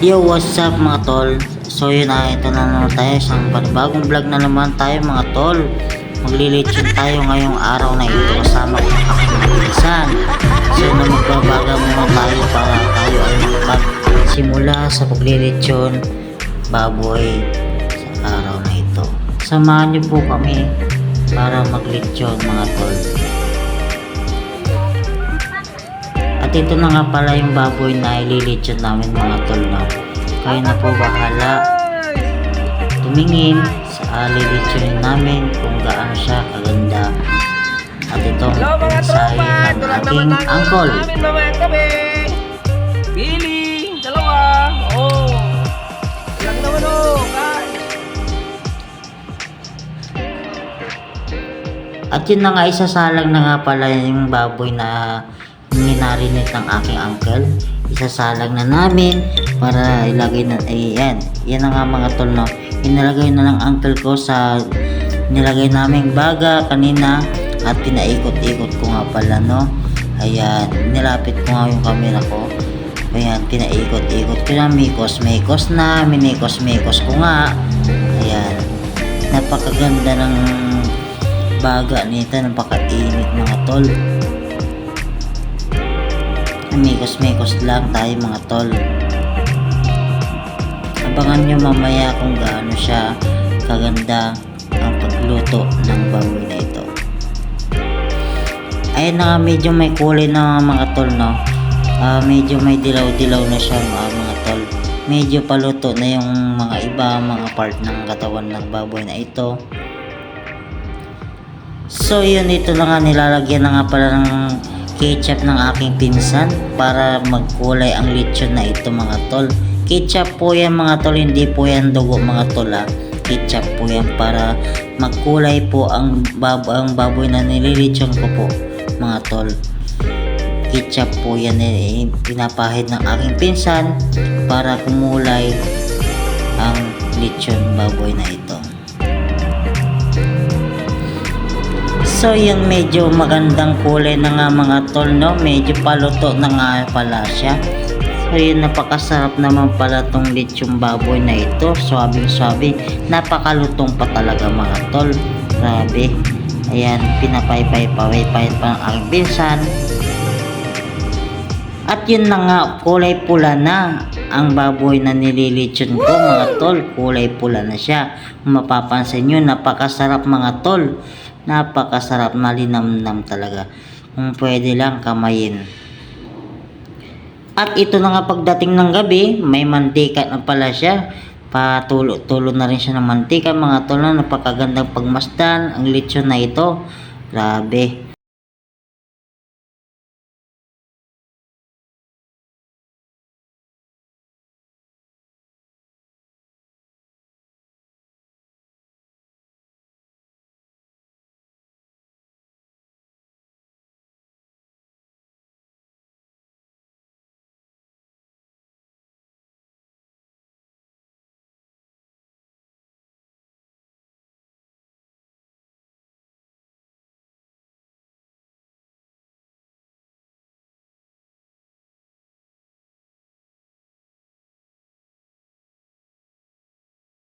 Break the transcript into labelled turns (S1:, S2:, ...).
S1: Yo, what's up mga tol? So yun na, ito na naman tayo, isang bagong vlog na naman tayo mga tol. Maglilitsyon tayo ngayong araw na ito kasama ko ang aking pinsan. So na magbabaga muna tayo para tayo ay magsimula sa paglilitsyon baboy sa araw na ito. Samahan niyo po kami para maglitsyon mga tol. At ito na nga pala yung baboy na ililitsyon namin mga tol, no? Kayo na po bahala tumingin sa lilitsyonin namin kung gaano siya kaganda. At itong mensahe ng aking uncle.
S2: Piling, dalawa. Oh. Ilang naman guys.
S1: At yun na nga, isasalang na nga pala yung baboy na ninarinit ng aking uncle. Isasalang na namin para ilagay na, ayan, yan na nga mga tol, no? Inilagay na ng uncle ko sa nilagay naming baga kanina at pinaikot-ikot ko nga pala, no? Ayan, nilapit ko nga yung camera ko. Ayan, pinaikot-ikot ko na, mikos-mikos na, minikos-mikos ko nga. Ayan, napakaganda ng baga nito, napakainit mga tol. Mikos-mikos lang tayo mga tol. Abangan nyo mamaya kung gaano siya kaganda ang pagluto ng baboy na ito. Ayun na nga, medyo may kulay na mga tol, no? Medyo may dilaw-dilaw na siya mga tol. Medyo paluto na yung mga iba, mga part ng katawan ng baboy na ito. So yun, ito na nga, nilalagyan na nga pala ng ketchup ng aking pinsan para magkulay ang lechon na ito mga tol. Ketchup po yan mga tol, hindi po yan dugo mga tol, ha. Ketchup po yan para magkulay po ang baboy na nililechon ko po mga tol. Ketchup po yan, pinapahid ng aking pinsan para kumulay ang lechon baboy na ito. So yung medyo magandang kulay na nga mga tol, no? Medyo paluto na nga pala siya. So yun, napakasarap naman pala tong lechong baboy na ito. Swabing-swabe, napakalutong pa talaga mga tol. Grabe. Ayan, pinapay-pay-pay-pay pa ang aking pinsan. At yun na nga, kulay pula na ang baboy na nililechon ko mga tol. Kulay pula na siya. Mapapansin nyo, napakasarap mga tol. Napakasarap, malinamnam talaga. Kung pwede lang kamayin. At ito na nga, pagdating ng gabi, may mantika na pala siya. Patulo na rin siya ng mantika mga tol, na napakagandang pagmasdan ang lechon na ito. Grabe.